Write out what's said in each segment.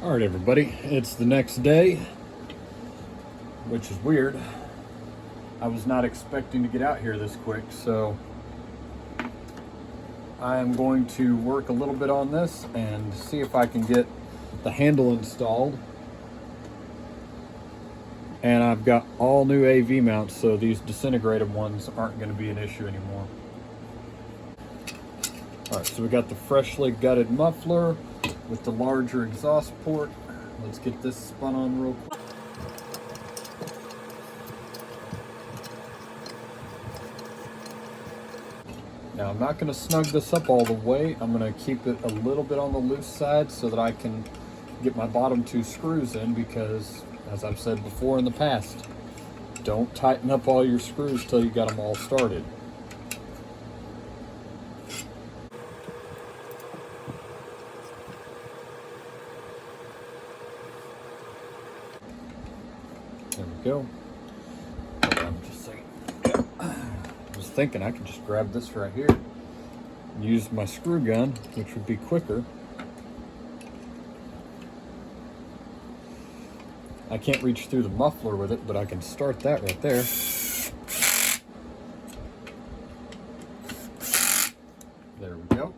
All right, everybody, it's the next day, which is weird. I was not expecting to get out here this quick, so I am going to work a little bit on this and see if I can get the handle installed. And I've got all new AV mounts, so these disintegrated ones aren't going to be an issue anymore. All right, so we got the freshly gutted muffler with the larger exhaust port. Let's get this spun on real quick. Now I'm not going to snug this up all the way. I'm going to keep it a little bit on the loose side so that I can get my bottom two screws in, because as I've said before in the past, don't tighten up all your screws till you got them all started. There we go. I'm just saying. I was thinking I could just grab this right here and use my screw gun, which would be quicker. I can't reach through the muffler with it, but I can start that right there. There we go.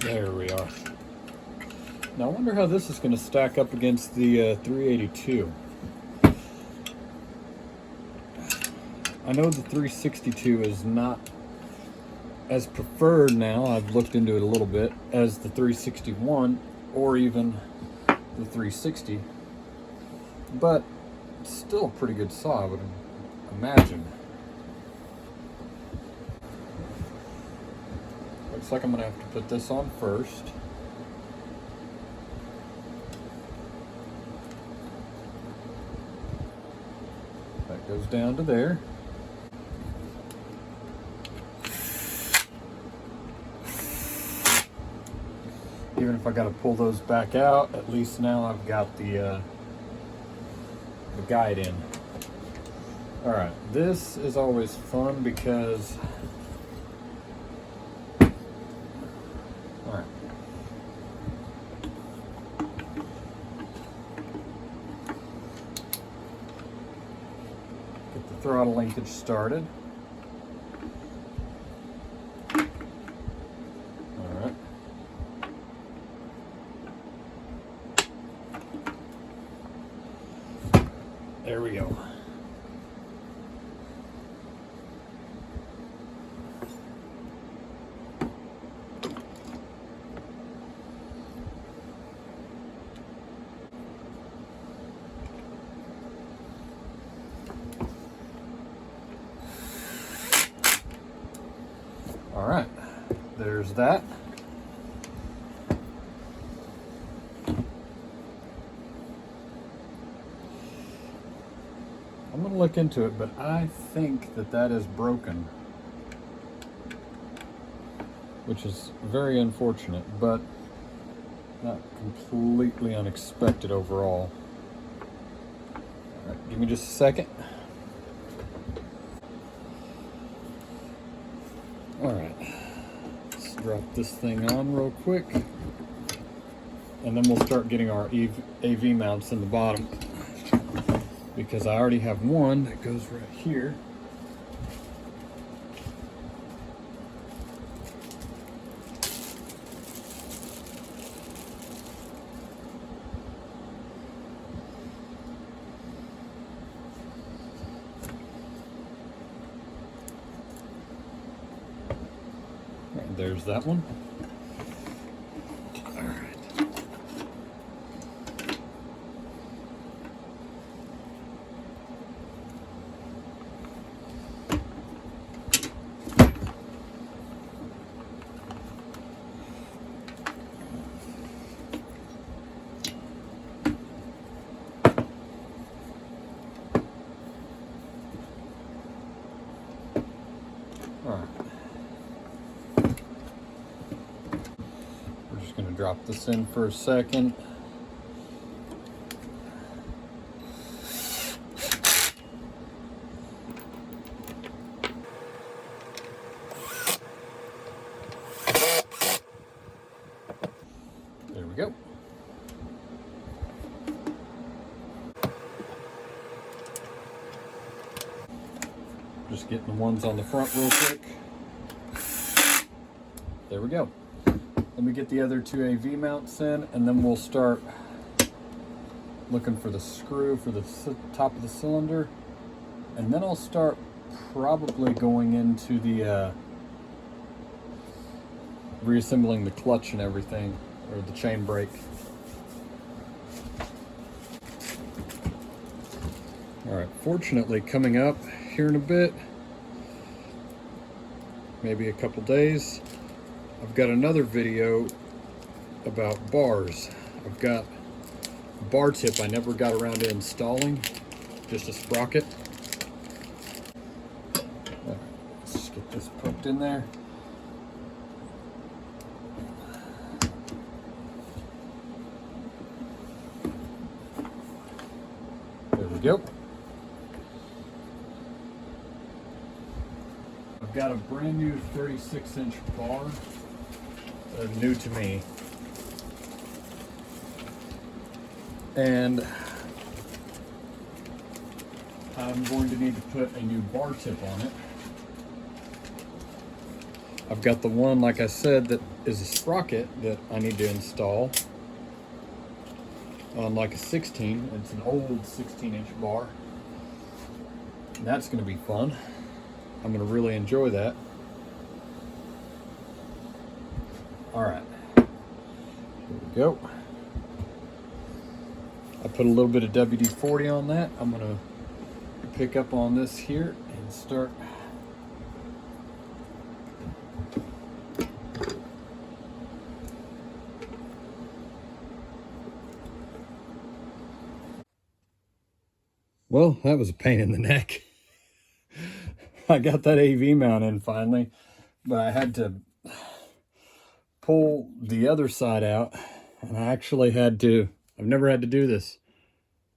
There we are. Now I wonder how this is going to stack up against the 382. I know the 362 is not as preferred now, I've looked into it a little bit, as the 361 or even the 360, but it's still a pretty good saw, I would imagine. Looks like I'm going to have to put this on first. That goes down to there. Even if I got to pull those back out, at least now I've got the guide in. All right, this is always fun because, all right, get the throttle linkage started. There we go. All right, there's that. I'm going to look into it, but I think that that is broken, which is very unfortunate, but not completely unexpected overall. All right, give me just a second. All right, let's drop this thing on real quick, and then we'll start getting our AV mounts in the bottom, because I already have one that goes right here. And there's that one. All right. All right. We're just going to drop this in for a second. Just getting the ones on the front real quick. There we go. Let me get the other two AV mounts in, and then we'll start looking for the screw for the top of the cylinder. And then I'll start probably going into the reassembling the clutch and everything, or the chain brake. All right, fortunately, coming up here in a bit, maybe a couple days, I've got another video about bars. I've got a bar tip I never got around to installing, just a sprocket. Let's just get this poked in there. There we go. I've got a brand new 36-inch bar, new to me. And I'm going to need to put a new bar tip on it. I've got the one, like I said, that is a sprocket that I need to install on like a 16. It's an old 16-inch bar. And that's going to be fun. I'm going to really enjoy that. All right, here we go. I put a little bit of WD-40 on that. I'm going to pick up on this here and start well, that was a pain in the neck. I got that AV mount in finally, but I had to pull the other side out, and I actually had to, I've never had to do this.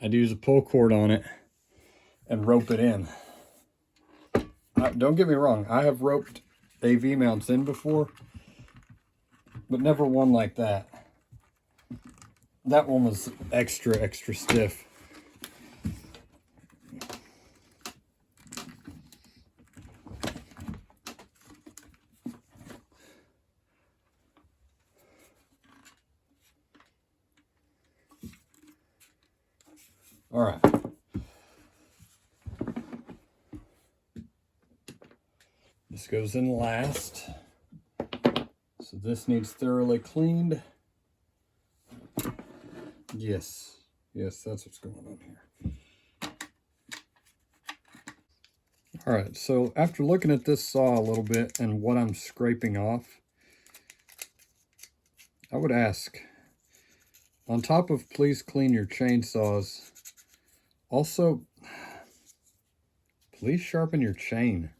I'd use a pull cord on it and rope it in. Don't get me wrong, I have roped AV mounts in before, but never one like that. That one was extra stiff. All right. This goes in last. So this needs thoroughly cleaned. Yes, that's what's going on here. All right, so after looking at this saw a little bit and what I'm scraping off, I would ask, on top of please clean your chainsaws, also, please sharpen your chain.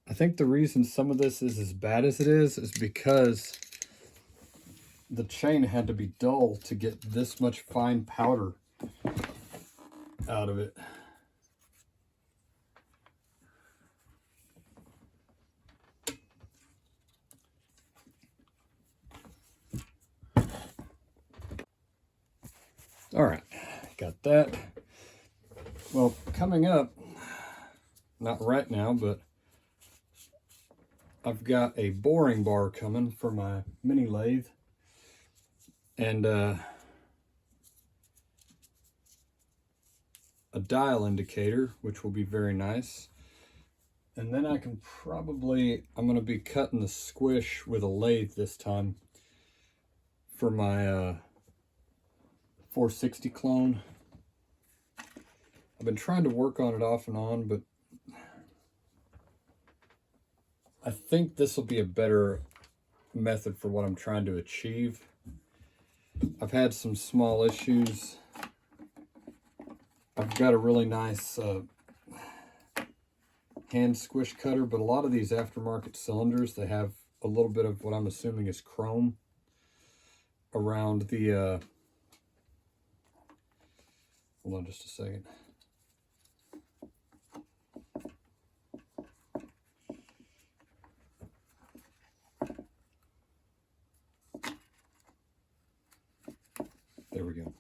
I think the reason some of this is as bad as it is because the chain had to be dull to get this much fine powder out of it. All right, got that. Well, coming up, not right now, but I've got a boring bar coming for my mini lathe, and a dial indicator, which will be very nice. And then I can probably, I'm going to be cutting the squish with a lathe this time for my 460 clone. I've been trying to work on it off and on, but I think this will be a better method for what I'm trying to achieve. I've had some small issues. I've got a really nice hand squish cutter, but a lot of these aftermarket cylinders, they have a little bit of what I'm assuming is chrome around the hold on just a second. There we go.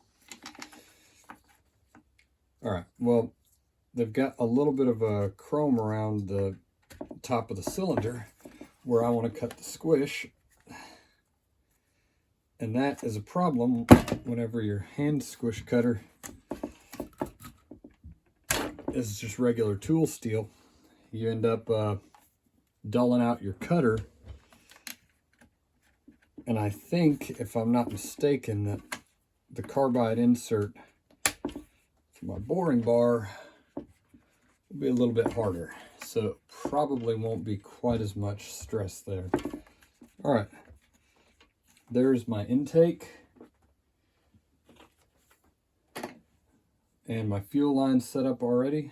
All right, well, they've got a little bit of a chrome around the top of the cylinder where I want to cut the squish. And that is a problem whenever your hand squish cutter is just regular tool steel. You end up dulling out your cutter. And I think, if I'm not mistaken, that the carbide insert for my boring bar will be a little bit harder. So it probably won't be quite as much stress there. All right. There's my intake and my fuel line set up already.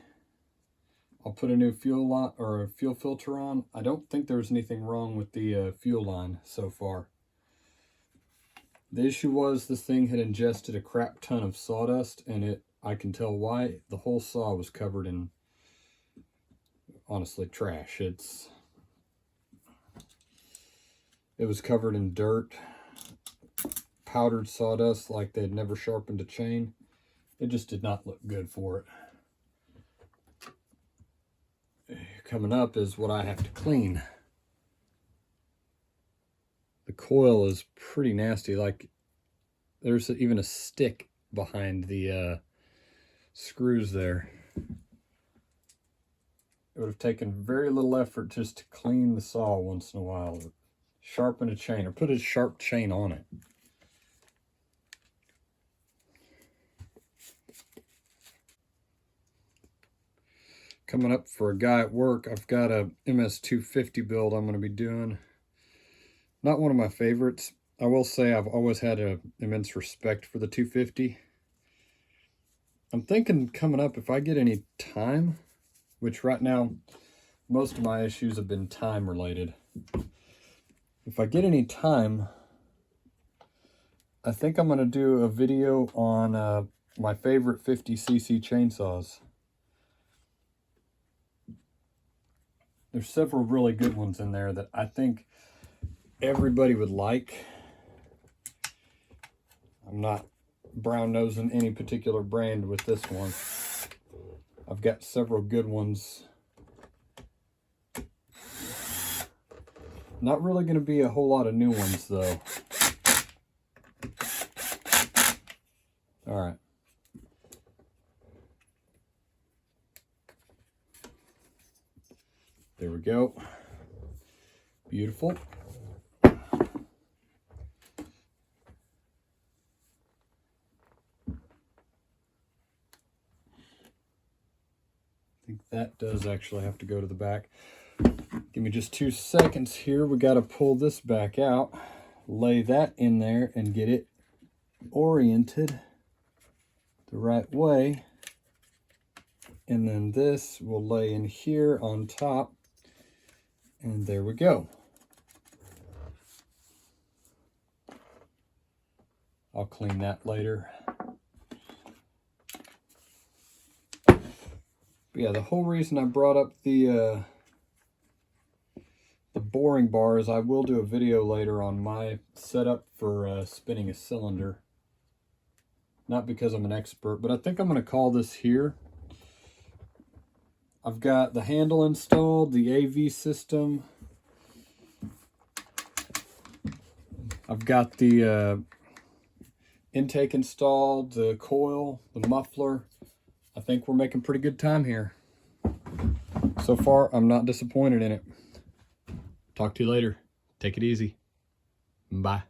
I'll put a new fuel line or a fuel filter on. I don't think there's anything wrong with the fuel line so far. The issue was this thing had ingested a crap ton of sawdust, and I can tell why. The whole saw was covered in, honestly, trash. It was covered in dirt, powdered sawdust like they'd never sharpened a chain. It just did not look good for it. Coming up is what I have to clean. The coil is pretty nasty. Like, there's even a stick behind the screws there. It would have taken very little effort just to clean the saw once in a while. Sharpen a chain or put a sharp chain on it. Coming up for a guy at work, I've got a MS250 build I'm going to be doing. Not one of my favorites. I will say I've always had an immense respect for the 250. I'm thinking coming up, if I get any time, which right now most of my issues have been time related. If I get any time, I think I'm going to do a video on my favorite 50cc chainsaws. There's several really good ones in there that I think everybody would like. I'm not brown nosing any particular brand with this one. I've got several good ones. Not really going to be a whole lot of new ones though. All right. There we go. Beautiful. I think that does actually have to go to the back. Give me just 2 seconds here. We got to pull this back out, lay that in there, and get it oriented the right way. And then this will lay in here on top. And there we go. I'll clean that later. But yeah, the whole reason I brought up the boring bar is I will do a video later on my setup for spinning a cylinder. Not because I'm an expert, but I think I'm going to call this here. I've got the handle installed, the AV system. I've got the intake installed, the coil, the muffler. I think we're making pretty good time here. So far, I'm not disappointed in it. Talk to you later. Take it easy. Bye.